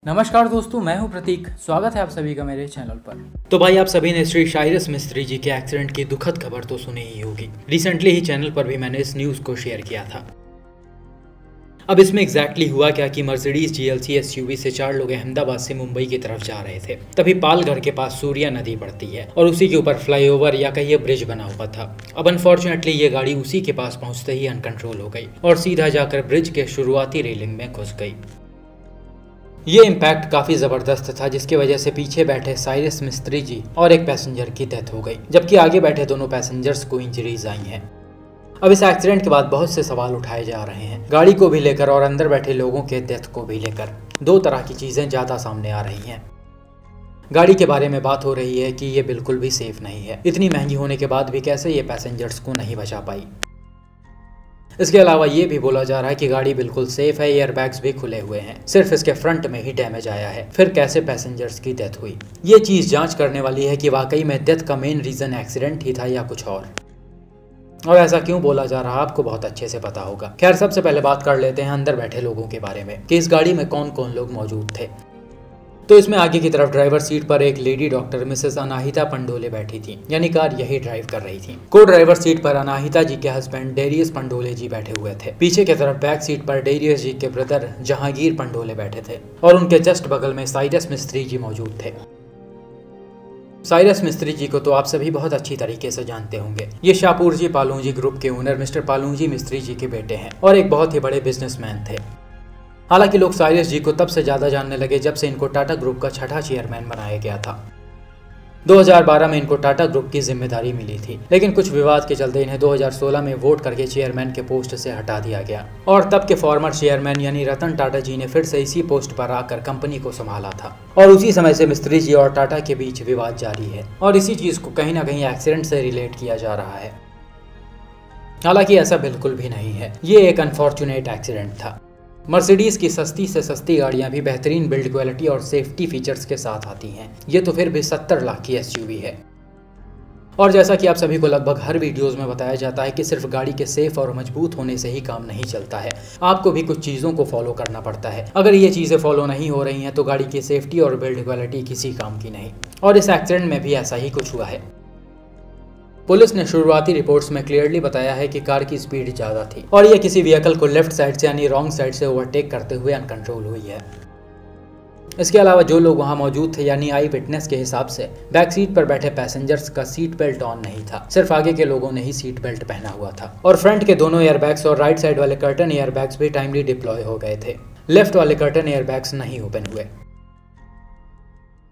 नमस्कार दोस्तों, मैं हूं प्रतीक। स्वागत है आप सभी का मेरे चैनल पर। तो भाई आप सभी ने श्री साइरस मिस्त्री जी के एक्सीडेंट की दुखद खबर तो सुनी ही होगी। रिसेंटली ही चैनल पर भी मैंने इस न्यूज़ को शेयर किया था। अब इसमें एग्जैक्टली हुआ क्या कि मर्सिडीज GLC SUV से 4 लोग अहमदाबाद से मुंबई की तरफ जा रहे थे। तभी पालघर के पास सूर्या नदी पड़ती है और उसी के ऊपर फ्लाईओवर या कहिए ब्रिज बना हुआ था। अब अनफॉर्चुनेटली ये गाड़ी उसी के पास पहुंचते ही अनकंट्रोल हो गई और सीधा जाकर ब्रिज के शुरुआती रेलिंग में घुस गई। ये इम्पैक्ट काफ़ी ज़बरदस्त था, जिसकी वजह से पीछे बैठे साइरस मिस्त्री जी और एक पैसेंजर की डेथ हो गई, जबकि आगे बैठे दोनों पैसेंजर्स को इंजरीज आई हैं। अब इस एक्सीडेंट के बाद बहुत से सवाल उठाए जा रहे हैं, गाड़ी को भी लेकर और अंदर बैठे लोगों के डेथ को भी लेकर। दो तरह की चीज़ें ज़्यादा सामने आ रही हैं। गाड़ी के बारे में बात हो रही है कि ये बिल्कुल भी सेफ नहीं है। इतनी महंगी होने के बाद भी कैसे ये पैसेंजर्स को नहीं बचा पाई। इसके अलावा ये भी बोला जा रहा है कि गाड़ी बिल्कुल सेफ है, एयरबैग्स भी खुले हुए हैं, सिर्फ इसके फ्रंट में ही डैमेज आया है। फिर कैसे पैसेंजर्स की डेथ हुई, ये चीज़ जांच करने वाली है कि वाकई में डेथ का मेन रीज़न एक्सीडेंट ही था या कुछ और ऐसा क्यों बोला जा रहा है आपको बहुत अच्छे से पता होगा। खैर, सबसे पहले बात कर लेते हैं अंदर बैठे लोगों के बारे में कि इस गाड़ी में कौन कौन लोग मौजूद थे। तो इसमें आगे की तरफ ड्राइवर सीट पर एक lady doctor Mrs Anahita Pandole बैठी थी, यानी कार यही ड्राइव कर रही थी। को ड्राइवर सीट पर अनाहिता जी के हस्बैंड डेरियस पंडोले जी बैठे हुए थे। पीछे की तरफ बैक सीट पर डेरियस जी के ब्रदर जहांगीर पंडोले बैठे थे और उनके जस्ट बगल में साइरस मिस्त्री जी मौजूद थे। साइरस मिस्त्री जी को तो आप सभी बहुत अच्छी तरीके से जानते होंगे। ये शाहपुरजी पालूजी ग्रुप के ओनर मिस्टर पालूजी मिस्त्री जी के बेटे हैं और एक बहुत ही बड़े बिजनेसमैन थे। हालांकि लोग साइरस जी को तब से ज़्यादा जानने लगे जब से इनको टाटा ग्रुप का छठा चेयरमैन बनाया गया था। 2012 में इनको टाटा ग्रुप की जिम्मेदारी मिली थी, लेकिन कुछ विवाद के चलते इन्हें 2016 में वोट करके चेयरमैन के पोस्ट से हटा दिया गया और तब के फॉर्मर चेयरमैन यानी रतन टाटा जी ने फिर से इसी पोस्ट पर आकर कंपनी को संभाला था। और उसी समय से मिस्त्री जी और टाटा के बीच विवाद जारी है और इसी चीज़ को कहीं ना कहीं एक्सीडेंट से रिलेट किया जा रहा है। हालांकि ऐसा बिल्कुल भी नहीं है, ये एक अनफॉर्चुनेट एक्सीडेंट था। मर्सिडीज की सस्ती से सस्ती गाड़ियां भी बेहतरीन बिल्ड क्वालिटी और सेफ्टी फीचर्स के साथ आती हैं। ये तो फिर भी 70 लाख की SUV है। और जैसा कि आप सभी को लगभग हर वीडियोस में बताया जाता है कि सिर्फ गाड़ी के सेफ और मजबूत होने से ही काम नहीं चलता है, आपको भी कुछ चीज़ों को फॉलो करना पड़ता है। अगर ये चीज़ें फॉलो नहीं हो रही हैं तो गाड़ी की सेफ्टी और बिल्ड क्वालिटी किसी काम की नहीं। और इस एक्सीडेंट में भी ऐसा ही कुछ हुआ है। पुलिस ने शुरुआती रिपोर्ट्स में क्लियरली बताया है कि कार की स्पीड ज़्यादा थी और यह किसी व्हीकल को लेफ्ट साइड से यानी रॉन्ग साइड से ओवरटेक करते हुए अनकंट्रोल हुई है। इसके अलावा जो लोग वहां मौजूद थे यानी आई विटनेस के हिसाब से बैक सीट पर बैठे पैसेंजर्स का सीट बेल्ट ऑन नहीं था, सिर्फ आगे के लोगों ने ही सीट बेल्ट पहना हुआ था। और फ्रंट के दोनों एयरबैग्स और राइट साइड वाले कर्टन एयरबैग्स भी टाइमली डिप्लॉय हो गए थे। लेफ्ट वाले कर्टन एयरबैग्स नहीं ओपन हुए।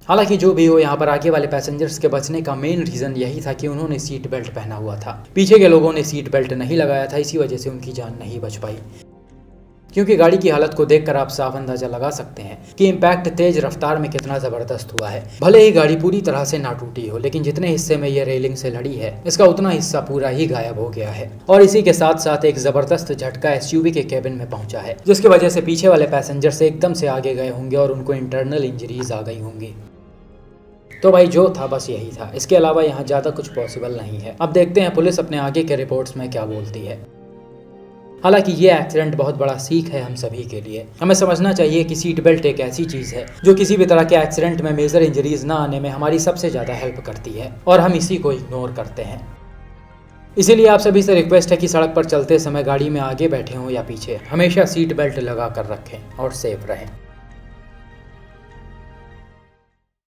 हालांकि जो भी हो, यहाँ पर आगे वाले पैसेंजर्स के बचने का मेन रीज़न यही था कि उन्होंने सीट बेल्ट पहना हुआ था। पीछे के लोगों ने सीट बेल्ट नहीं लगाया था, इसी वजह से उनकी जान नहीं बच पाई। क्योंकि गाड़ी की हालत को देखकर आप साफ अंदाजा लगा सकते हैं कि इम्पैक्ट तेज रफ्तार में कितना ज़बरदस्त हुआ है। भले ही गाड़ी पूरी तरह से ना टूटी हो, लेकिन जितने हिस्से में ये रेलिंग से लड़ी है इसका उतना हिस्सा पूरा ही गायब हो गया है। और इसी के साथ साथ एक ज़बरदस्त झटका SUV के केबिन में पहुंचा है, जिसकी वजह से पीछे वाले पैसेंजर से एकदम से आगे गए होंगे और उनको इंटरनल इंजरीज आ गई होंगी। तो भाई जो था बस यही था, इसके अलावा यहाँ ज़्यादा कुछ पॉसिबल नहीं है। अब देखते हैं पुलिस अपने आगे के रिपोर्ट्स में क्या बोलती है। हालांकि ये एक्सीडेंट बहुत बड़ा सीख है हम सभी के लिए। हमें समझना चाहिए कि सीट बेल्ट एक ऐसी चीज़ है जो किसी भी तरह के एक्सीडेंट में मेजर इंजरीज ना आने में हमारी सबसे ज़्यादा हेल्प करती है और हम इसी को इग्नोर करते हैं। इसीलिए आप सभी से रिक्वेस्ट है कि सड़क पर चलते समय गाड़ी में आगे बैठे हों या पीछे, हमेशा सीट बेल्ट लगा कर रखें और सेफ रहें।